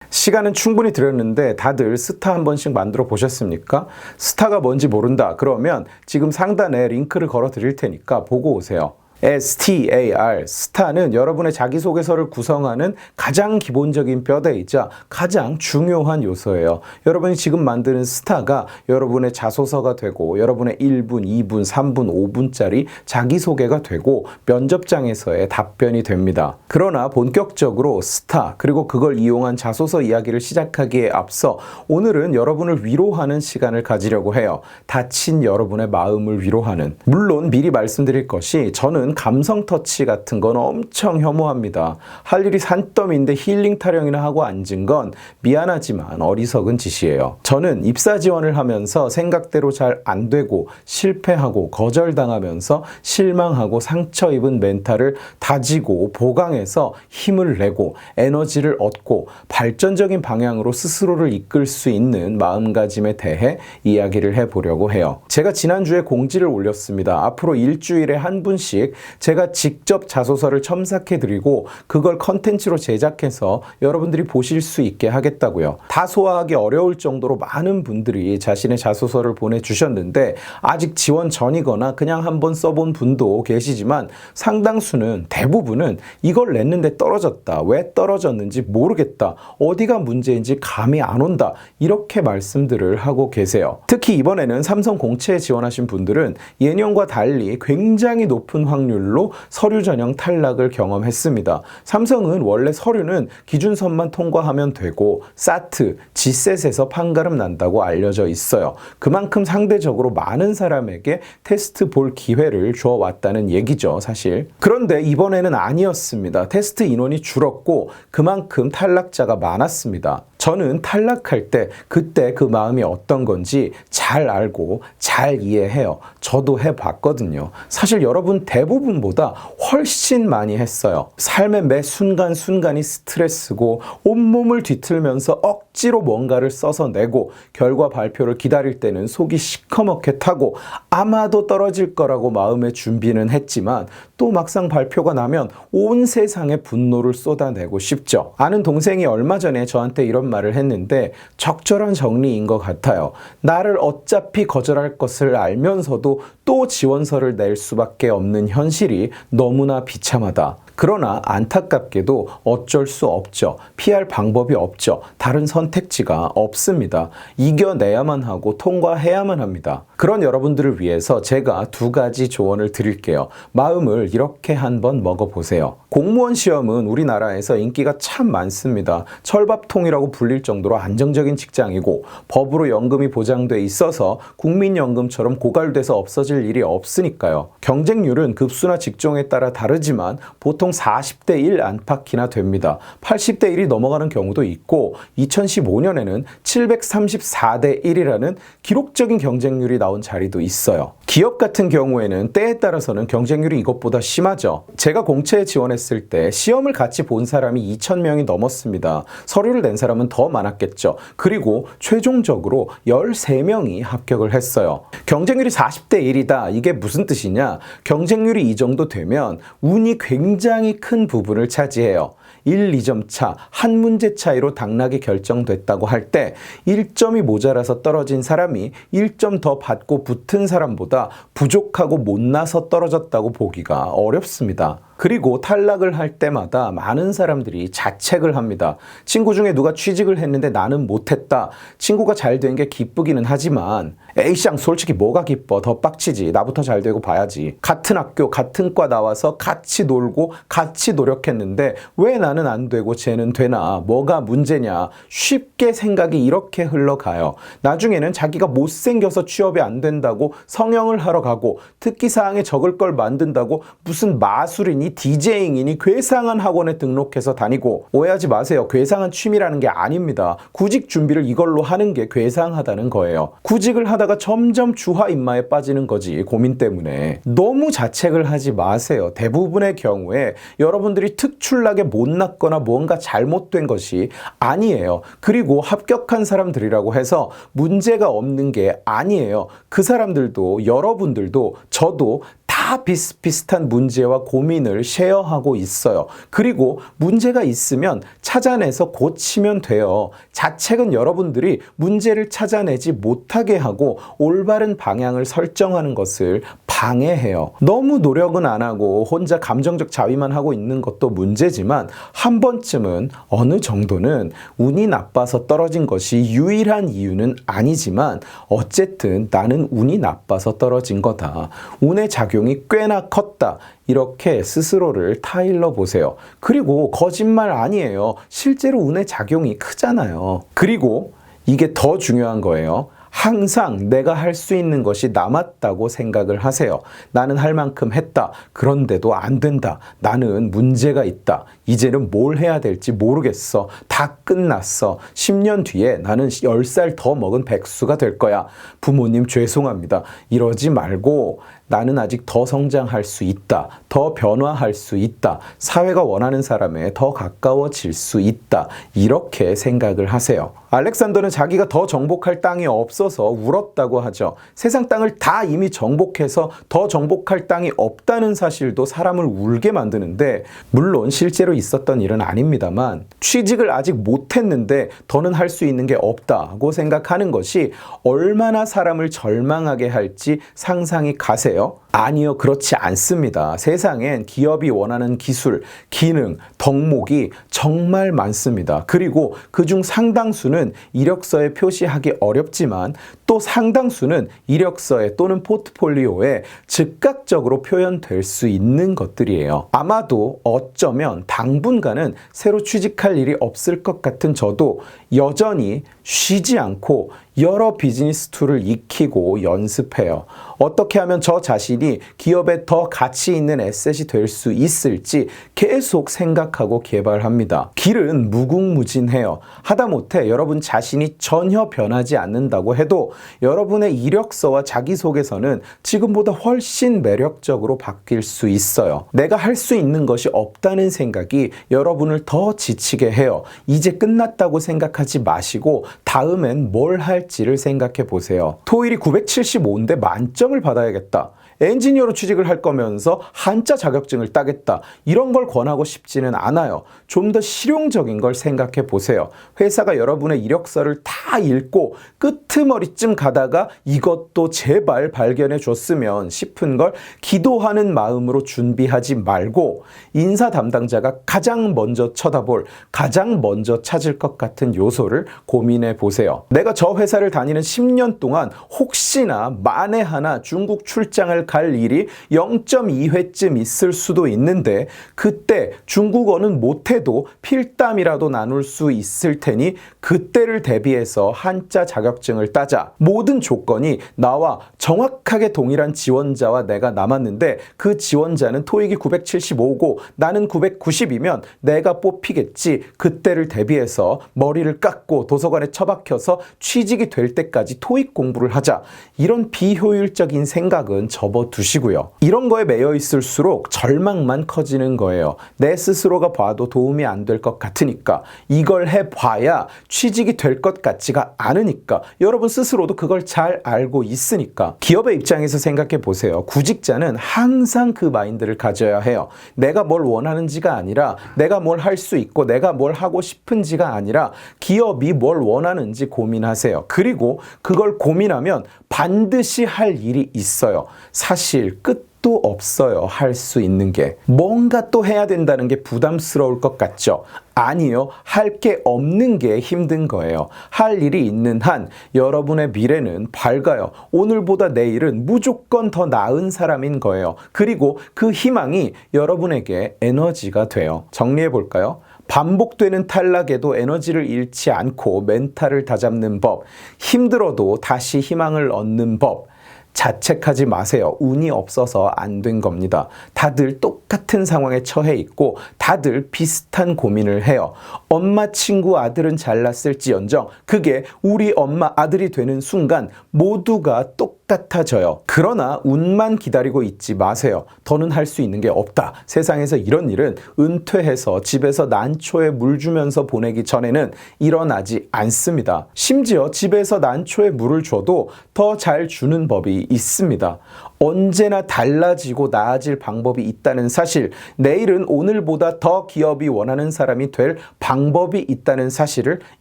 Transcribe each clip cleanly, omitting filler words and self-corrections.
시간은 충분히 들였는데 다들 스타 한 번씩 만들어 보셨습니까? 스타가 뭔지 모른다. 그러면 지금 상단에 링크를 걸어 드릴 테니까 보고 오세요. STAR, 스타는 여러분의 자기소개서를 구성하는 가장 기본적인 뼈대이자 가장 중요한 요소예요. 여러분이 지금 만드는 스타가 여러분의 자소서가 되고 여러분의 1분, 2분, 3분, 5분짜리 자기소개가 되고 면접장에서의 답변이 됩니다. 그러나 본격적으로 스타 그리고 그걸 이용한 자소서 이야기를 시작하기에 앞서 오늘은 여러분을 위로하는 시간을 가지려고 해요. 다친 여러분의 마음을 위로하는. 물론 미리 말씀드릴 것이 저는 감성 터치 같은 건 엄청 혐오합니다. 할 일이 산더미인데 힐링 타령이나 하고 앉은 건 미안하지만 어리석은 짓이에요. 저는 입사 지원을 하면서 생각대로 잘 안 되고 실패하고 거절당하면서 실망하고 상처 입은 멘탈을 다지고 보강해서 힘을 내고 에너지를 얻고 발전적인 방향으로 스스로를 이끌 수 있는 마음가짐에 대해 이야기를 해보려고 해요. 제가 지난주에 공지를 올렸습니다. 앞으로 일주일에 한 분씩 제가 직접 자소서를 첨삭해드리고 그걸 컨텐츠로 제작해서 여러분들이 보실 수 있게 하겠다고요. 다 소화하기 어려울 정도로 많은 분들이 자신의 자소서를 보내주셨는데 아직 지원 전이거나 그냥 한번 써본 분도 계시지만 상당수는 대부분은 이걸 냈는데 떨어졌다. 왜 떨어졌는지 모르겠다. 어디가 문제인지 감이 안 온다. 이렇게 말씀들을 하고 계세요. 특히 이번에는 삼성 공채에 지원하신 분들은 예년과 달리 굉장히 높은 확률로 서류 전형 탈락을 경험했습니다. 삼성은 원래 서류는 기준선만 통과하면 되고 사트, 지셋에서 판가름 난다고 알려져 있어요. 그만큼 상대적으로 많은 사람에게 테스트 볼 기회를 주어왔다는 얘기죠, 사실. 그런데 이번에는 아니었습니다. 테스트 인원이 줄었고 그만큼 탈락자가 많았습니다. 저는 탈락할 때 그때 그 마음이 어떤 건지 잘 알고 잘 이해해요. 저도 해봤거든요. 사실 여러분 대부분보다 훨씬 많이 했어요. 삶의 매 순간순간이 스트레스고 온몸을 뒤틀면서 억지로 뭔가를 써서 내고 결과 발표를 기다릴 때는 속이 시커멓게 타고 아마도 떨어질 거라고 마음의 준비는 했지만 또 막상 발표가 나면 온 세상에 분노를 쏟아내고 싶죠. 아는 동생이 얼마 전에 저한테 이런 말을 했는데 적절한 정리인 것 같아요. 나를 어차피 거절할 것을 알면서도 또 지원서를 낼 수밖에 없는 현실이 너무나 비참하다. 그러나 안타깝게도 어쩔 수 없죠. 피할 방법이 없죠. 다른 선택지가 없습니다. 이겨내야만 하고 통과해야만 합니다. 그런 여러분들을 위해서 제가 두 가지 조언을 드릴게요. 마음을 이렇게 한번 먹어보세요. 공무원 시험은 우리나라에서 인기가 참 많습니다. 철밥통이라고 불릴 정도로 안정적인 직장이고 법으로 연금이 보장돼 있어서 국민연금처럼 고갈돼서 없어질 일이 없으니까요. 경쟁률은 급수나 직종에 따라 다르지만 보통 40대 1 안팎이나 됩니다. 80대 1이 넘어가는 경우도 있고 2015년에는 734대 1이라는 기록적인 경쟁률이 나온 자리도 있어요. 기업 같은 경우에는 때에 따라서는 경쟁률이 이것보다 심하죠. 제가 공채에 지원했을 때 시험을 같이 본 사람이 2,000명이 넘었습니다. 서류를 낸 사람은 더 많았겠죠. 그리고 최종적으로 13명이 합격을 했어요. 경쟁률이 40대 1이다. 이게 무슨 뜻이냐? 경쟁률이 이 정도 되면 운이 굉장히 큰 부분을 차지해요. 1, 2점 차, 한 문제 차이로 당락이 결정됐다고 할 때 1점이 모자라서 떨어진 사람이 1점 더 받고 붙은 사람보다 부족하고 못나서 떨어졌다고 보기가 어렵습니다. 그리고 탈락을 할 때마다 많은 사람들이 자책을 합니다. 친구 중에 누가 취직을 했는데 나는 못했다. 친구가 잘 된 게 기쁘기는 하지만 에이쌍 솔직히 뭐가 기뻐. 더 빡치지. 나부터 잘 되고 봐야지. 같은 학교 같은 과 나와서 같이 놀고 같이 노력했는데 왜 나는 안 되고 쟤는 되나. 뭐가 문제냐. 쉽게 생각이 이렇게 흘러가요. 나중에는 자기가 못생겨서 취업이 안 된다고 성형을 하러 가고 특기사항에 적을 걸 만든다고 무슨 마술이니 디제잉이니 괴상한 학원에 등록해서 다니고. 오해하지 마세요. 괴상한 취미라는 게 아닙니다. 구직 준비를 이걸로 하는 게 괴상하다는 거예요. 구직을 하다가 점점 주화인마에 빠지는 거지. 고민 때문에. 너무 자책을 하지 마세요. 대부분의 경우에 여러분들이 특출나게 못났거나 뭔가 잘못된 것이 아니에요. 그리고 합격한 사람들이라고 해서 문제가 없는 게 아니에요. 그 사람들도 여러분들도 저도 다 다 비슷비슷한 문제와 고민을 쉐어하고 있어요. 그리고 문제가 있으면 찾아내서 고치면 돼요. 자책은 여러분들이 문제를 찾아내지 못하게 하고 올바른 방향을 설정하는 것을 방해해요. 너무 노력은 안 하고 혼자 감정적 자위만 하고 있는 것도 문제지만 한 번쯤은 어느 정도는 운이 나빠서 떨어진 것이 유일한 이유는 아니지만 어쨌든 나는 운이 나빠서 떨어진 거다. 운의 작용이 꽤나 컸다. 이렇게 스스로를 타일러 보세요. 그리고 거짓말 아니에요. 실제로 운의 작용이 크잖아요. 그리고 이게 더 중요한 거예요. 항상 내가 할 수 있는 것이 남았다고 생각을 하세요. 나는 할 만큼 했다. 그런데도 안 된다. 나는 문제가 있다. 이제는 뭘 해야 될지 모르겠어. 다 끝났어. 10년 뒤에 나는 10살 더 먹은 백수가 될 거야. 부모님 죄송합니다. 이러지 말고 나는 아직 더 성장할 수 있다. 더 변화할 수 있다. 사회가 원하는 사람에 더 가까워질 수 있다. 이렇게 생각을 하세요. 알렉산더는 자기가 더 정복할 땅이 없어서 울었다고 하죠. 세상 땅을 다 이미 정복해서 더 정복할 땅이 없다는 사실도 사람을 울게 만드는데, 물론 실제로 있었던 일은 아닙니다만 취직을 아직 못했는데 더는 할 수 있는 게 없다고 생각하는 것이 얼마나 사람을 절망하게 할지 상상이 가세요? 아니요, 그렇지 않습니다. 세상엔 기업이 원하는 기술, 기능, 덕목이 정말 많습니다. 그리고 그중 상당수는 이력서에 표시하기 어렵지만 또 상당수는 이력서에 또는 포트폴리오에 즉각적으로 표현될 수 있는 것들이에요. 아마도 어쩌면 당분간은 새로 취직할 일이 없을 것 같은 저도 여전히 쉬지 않고 여러 비즈니스 툴을 익히고 연습해요. 어떻게 하면 저 자신이 기업에 더 가치 있는 에셋이 될 수 있을지 계속 생각하고 개발합니다. 길은 무궁무진해요. 하다못해 여러분 자신이 전혀 변하지 않는다고 해도 여러분의 이력서와 자기소개서는 지금보다 훨씬 매력적으로 바뀔 수 있어요. 내가 할 수 있는 것이 없다는 생각이 여러분을 더 지치게 해요. 이제 끝났다고 생각하지 마시고 다음엔 뭘 할지를 생각해 보세요. 토익이 975인데 만점을 받아야겠다. 엔지니어로 취직을 할 거면서 한자 자격증을 따겠다. 이런 걸 권하고 싶지는 않아요. 좀 더 실용적인 걸 생각해 보세요. 회사가 여러분의 이력서를 다 읽고 끄트머리쯤 가다가 이것도 제발 발견해 줬으면 싶은 걸 기도하는 마음으로 준비하지 말고 인사 담당자가 가장 먼저 쳐다볼, 가장 먼저 찾을 것 같은 요소를 고민해 보세요. 내가 저 회사를 다니는 10년 동안 혹시나 만에 하나 중국 출장을 갈 일이 0.2회쯤 있을 수도 있는데 그때 중국어는 못해도 필담이라도 나눌 수 있을 테니 그때를 대비해서 한자 자격증을 따자. 모든 조건이 나와 정확하게 동일한 지원자와 내가 남았는데 그 지원자는 토익이 975고 나는 990이면 내가 뽑히겠지. 그때를 대비해서 머리를 깎고 도서관에 처박혀서 취직이 될 때까지 토익 공부를 하자. 이런 비효율적인 생각은 접어두시고요. 이런 거에 매여 있을수록 절망만 커지는 거예요. 내 스스로가 봐도 도움이 안 될 것 같으니까. 이걸 해봐야 취직이 될 것 같지가 않으니까. 여러분 스스로도 그걸 잘 알고 있으니까. 기업의 입장에서 생각해 보세요. 구직자는 항상 그 마인드를 가져야 해요. 내가 뭘 원하는지가 아니라 내가 뭘 할 수 있고 내가 뭘 하고 싶은지가 아니라 기업이 뭘 원하는지 고민하세요. 그리고 그걸 고민하면 반드시 할 일이 있어요. 사실 끝도 없어요. 할 수 있는 게. 뭔가 또 해야 된다는 게 부담스러울 것 같죠? 아니요. 할 게 없는 게 힘든 거예요. 할 일이 있는 한 여러분의 미래는 밝아요. 오늘보다 내일은 무조건 더 나은 사람인 거예요. 그리고 그 희망이 여러분에게 에너지가 돼요. 정리해 볼까요? 반복되는 탈락에도 에너지를 잃지 않고 멘탈을 다잡는 법, 힘들어도 다시 희망을 얻는 법, 자책하지 마세요. 운이 없어서 안 된 겁니다. 다들 똑같은 상황에 처해 있고 다들 비슷한 고민을 해요. 엄마 친구 아들은 잘났을지언정 그게 우리 엄마 아들이 되는 순간 모두가 똑같아져요. 그러나 운만 기다리고 있지 마세요. 더는 할 수 있는 게 없다. 세상에서 이런 일은 은퇴해서 집에서 난초에 물 주면서 보내기 전에는 일어나지 않습니다. 심지어 집에서 난초에 물을 줘도 더 잘 주는 법이 있습니다. 언제나 달라지고 나아질 방법이 있다는 사실, 내일은 오늘보다 더 기업이 원하는 사람이 될 방법이 있다는 사실을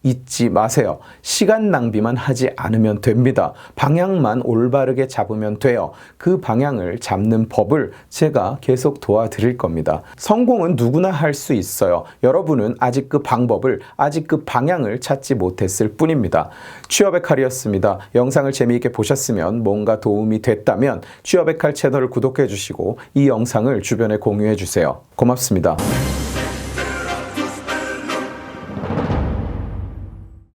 잊지 마세요. 시간 낭비만 하지 않으면 됩니다. 방향만 올바르게 잡으면 돼요. 그 방향을 잡는 법을 제가 계속 도와드릴 겁니다. 성공은 누구나 할 수 있어요. 여러분은 아직 그 방법을, 아직 그 방향을 찾지 못했을 뿐입니다. 취업의 칼이었습니다. 영상을 재미있게 보셨으면, 뭔가 도움이 됐다면 취업의 칼 채널을 구독해 주시고 이 영상을 주변에 공유해 주세요. 고맙습니다.